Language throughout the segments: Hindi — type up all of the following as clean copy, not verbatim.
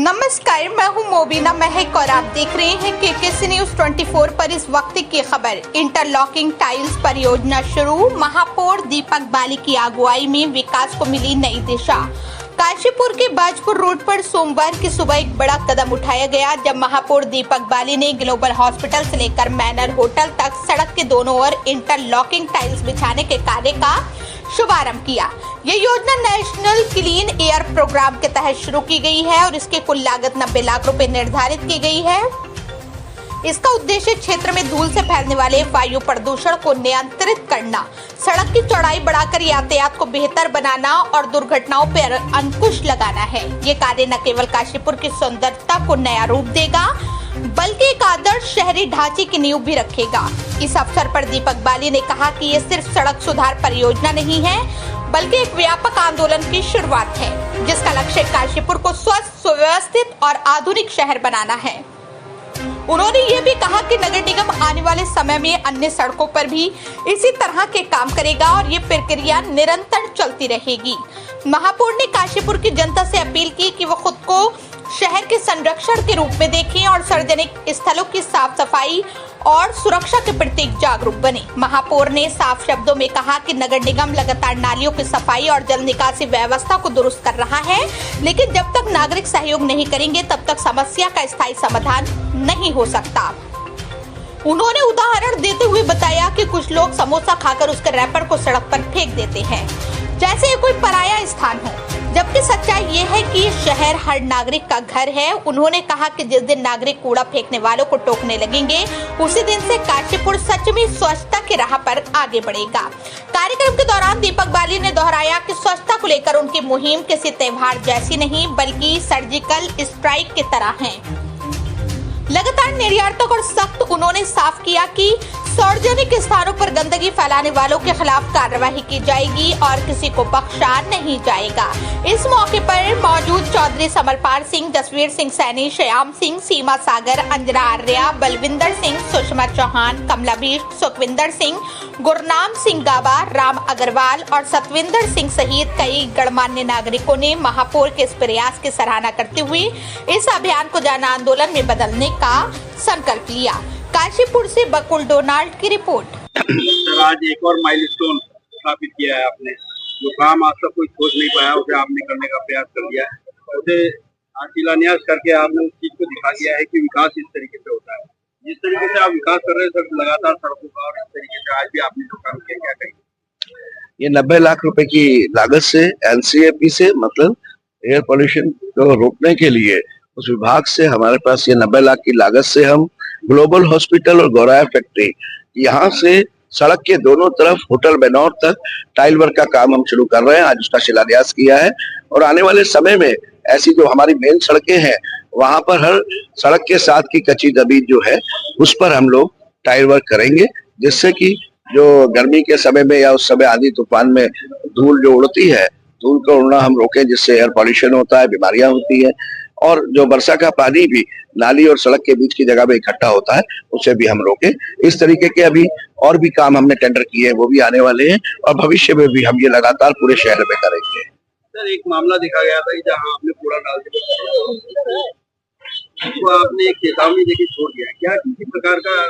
नमस्कार, मैं हूं मोबिना महक और आप देख रहे हैं केकेसी न्यूज 24 पर इस वक्त की खबर। इंटरलॉकिंग टाइल्स परियोजना शुरू, महापौर दीपक बाली की अगुवाई में विकास को मिली नई दिशा। काशीपुर के बाजपुर रोड पर सोमवार की सुबह एक बड़ा कदम उठाया गया जब महापौर दीपक बाली ने ग्लोबल हॉस्पिटल से लेकर मैनर होटल तक सड़क के दोनों ओर इंटरलॉकिंग टाइल्स बिछाने के कार्य का शुभारंभ किया। ये योजना नेशनल क्लीन एयर प्रोग्राम के तहत शुरू की गई है और इसकी कुल लागत 90 लाख रुपए निर्धारित की गई है। इसका उद्देश्य क्षेत्र में धूल से फैलने वाले वायु प्रदूषण को नियंत्रित करना, सड़क की चौड़ाई बढ़ाकर यातायात को बेहतर बनाना और दुर्घटनाओं पर अंकुश लगाना है। ये कार्य न केवल काशीपुर की सुंदरता को नया रूप देगा बल्कि एक आदर्श शहरी ढांचे की नींव भी रखेगा। इस अवसर पर दीपक बाली ने कहा कि ये सिर्फ सड़क सुधार परियोजना नहीं है बल्कि एक व्यापक आंदोलन की शुरुआत है जिसका लक्ष्य काशीपुर को स्वस्थ, सुव्यवस्थित और आधुनिक शहर बनाना है। उन्होंने ये भी कहा कि नगर निगम आने वाले समय में अन्य सड़कों पर भी इसी तरह के काम करेगा और ये प्रक्रिया निरंतर चलती रहेगी। महापौर ने काशीपुर की जनता से अपील की कि वो खुद को शहर के संरक्षण के रूप में देखें और सार्वजनिक स्थलों की साफ सफाई और सुरक्षा के प्रति जागरूक बने। महापौर ने साफ शब्दों में कहा कि नगर निगम लगातार नालियों की सफाई और जल निकासी व्यवस्था को दुरुस्त कर रहा है, लेकिन जब तक नागरिक सहयोग नहीं करेंगे तब तक समस्या का स्थायी समाधान नहीं हो सकता। उन्होंने उदाहरण देते हुए बताया कि कुछ लोग समोसा खाकर उसके रैपर को सड़क पर फेंक देते हैं जैसे ये कोई पराया स्थान हो, जबकि सच्चाई ये है कि शहर हर नागरिक का घर है। उन्होंने कहा कि जिस दिन नागरिक कूड़ा फेंकने वालों को टोकने लगेंगे उसी दिन से काशीपुर सच में स्वच्छता की राह पर आगे बढ़ेगा। कार्यक्रम के दौरान दीपक बाली ने दोहराया कि स्वच्छता को लेकर उनकी मुहिम किसी त्योहार जैसी नहीं बल्कि सर्जिकल स्ट्राइक की तरह है। लगातार निर्यातक और सख्त उन्होंने साफ किया कि सार्वजनिक स्थानों पर गंदगी फैलाने वालों के खिलाफ कार्रवाई की जाएगी और किसी को बख्शा नहीं जाएगा। इस मौके पर मौजूद चौधरी समरपाल सिंह, जसवीर सिंह सैनी, श्याम सिंह, सीमा सागर, अंजना आर्या, बलविंदर सिंह, सुषमा चौहान, कमलाभीष, सुखविंदर सिंह, गुरनाम सिंह गाबा, राम अग्रवाल और सतविंदर सिंह सहित कई गणमान्य नागरिकों ने महापौर के इस प्रयास की सराहना करते हुए इस अभियान को जन आंदोलन में बदलने का संकल्प लिया। काशीपुर से बकुल डोनाल्ड की रिपोर्ट। सर, आज एक और माइलस्टोन स्थापित किया है आपने। जो काम आज तक कोई सोच नहीं पाया उसे आपने करने का प्रयास कर दिया है। उसे शिलान्यास करके आपने उस चीज को दिखा दिया है कि विकास इस तरीके से होता है। जिस तरीके से आप विकास कर रहे हैं सर, लगातार सड़कों का, और इस तरीके से आज भी आपने जो काम किया, क्या कहेंगे? ये 90 लाख रुपए की लागत से एनसीएपी से, मतलब एयर पोल्यूशन को रोकने के लिए उस विभाग से हमारे पास ये 90 लाख की लागत से हम ग्लोबल हॉस्पिटल और गौराया फैक्ट्री, यहाँ से सड़क के दोनों तरफ होटल बेनौर तक टाइल वर्क का काम हम शुरू कर रहे हैं। आज उसका शिलान्यास किया है और आने वाले समय में ऐसी जो हमारी मेन सड़कें हैं वहां पर हर सड़क के साथ की कच्ची जमीन जो है उस पर हम लोग टाइल वर्क करेंगे, जिससे कि जो गर्मी के समय में या उस समय आंधी तूफान में धूल जो उड़ती है, धूल का उड़ना हम रोकें, जिससे एयर पॉल्यूशन होता है, बीमारियां होती है। और जो वर्षा का पानी भी नाली और सड़क के बीच की जगह में इकट्ठा होता है उसे भी हम रोकें। इस तरीके के अभी और भी काम हमने टेंडर किए हैं, वो भी आने वाले हैं और भविष्य में भी हम ये लगातार पूरे शहर में करेंगे। सर, एक मामला देखा गया था जहाँ आपने कूड़ा डालते तो आपने एक चेतावनी देके छोड़ दिया। क्या किसी प्रकार का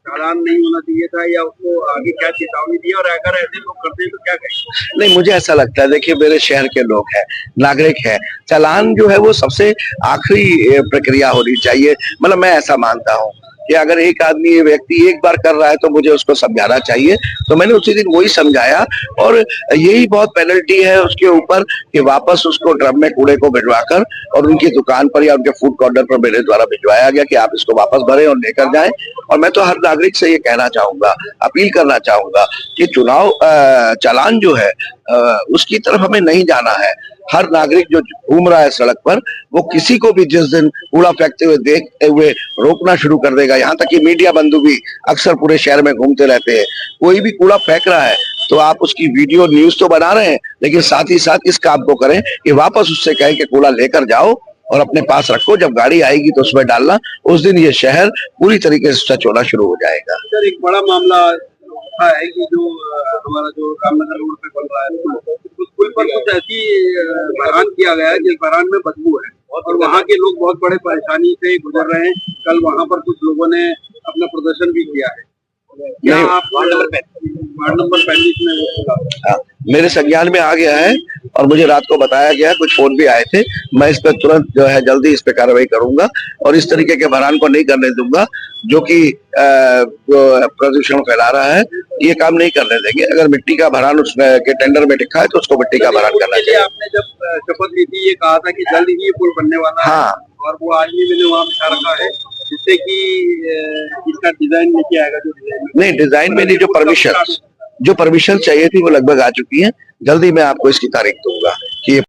चालान नहीं होना चाहिए था या उसको आगे क्या चेतावनी दी, और अगर ऐसे लोग करते हैं तो क्या करें? नहीं, मुझे ऐसा लगता है, देखिए मेरे शहर के लोग हैं, नागरिक हैं, चालान जो है वो सबसे आखिरी प्रक्रिया होनी चाहिए। मतलब मैं ऐसा मानता हूँ कि अगर एक आदमी, ये व्यक्ति एक बार कर रहा है तो मुझे उसको समझाना चाहिए। तो मैंने उसी दिन वही समझाया और यही बहुत पेनल्टी है उसके ऊपर कि वापस उसको ड्रम में कूड़े को भिजवाकर और उनकी दुकान पर या उनके फूड कॉर्नर पर मेरे द्वारा भिजवाया गया कि आप इसको वापस भरें और लेकर जाएं। और मैं तो हर नागरिक से ये कहना चाहूंगा, अपील करना चाहूंगा कि चुनाव चालान जो है उसकी तरफ हमें नहीं जाना है। हर नागरिक जो घूम रहा है सड़क पर, वो किसी को भी जिस दिन कूड़ा फेंकते हुए देखते हुए रोकना शुरू कर देगा। यहाँ तक कि मीडिया बंधु भी अक्सर पूरे शहर में घूमते रहते हैं। कोई भी कूड़ा फेंक रहा है तो आप उसकी वीडियो न्यूज तो बना रहे हैं, लेकिन साथ ही साथ इस काम को करें कि वापस उससे कहें कि कूड़ा लेकर जाओ और अपने पास रखो, जब गाड़ी आएगी तो उसमें डालना। उस दिन ये शहर पूरी तरीके से स्वच्छ होना शुरू हो जाएगा। सर, एक बड़ा मामला है कि जो हमारा जो रामनगर रोड पे बन रहा है उस पुल पर कुछ ऐसी बहरान किया गया है जिस बहरान में बदबू है। और वहाँ के लोग बहुत बड़े परेशानी से गुजर रहे हैं। कल वहाँ पर कुछ लोगों ने अपना प्रदर्शन भी किया है। क्या नहीं, आप वार्ड नंबर 35 में वो होगा? हाँ, मेरे संज्ञान में आ गया है और मुझे रात को बताया गया, कुछ फोन भी आए थे। मैं इस पर तुरंत जो है जल्दी इस पे कार्रवाई करूंगा और इस तरीके के भरान को नहीं करने दूंगा जो कि जो प्रदूषण फैला रहा है। ये काम नहीं करने देंगे। अगर मिट्टी का भरान उसमें के टेंडर में लिखा है तो उसको मिट्टी का भरान करना इसके लिए चाहिए। आपने जब शपथ ली थी ये कहा था कि जल्द ही ये पुल बनने वाला है, हाँ। और वो आज भी मैंने वहाँ बिठा रखा है जिससे कि इसका डिजाइन लेके आएगा जो डिजाइन नहीं, डिजाइन में नहीं, जो परमिशन चाहिए थी वो लगभग आ चुकी है। जल्दी मैं आपको इसकी तारीख दूंगा कि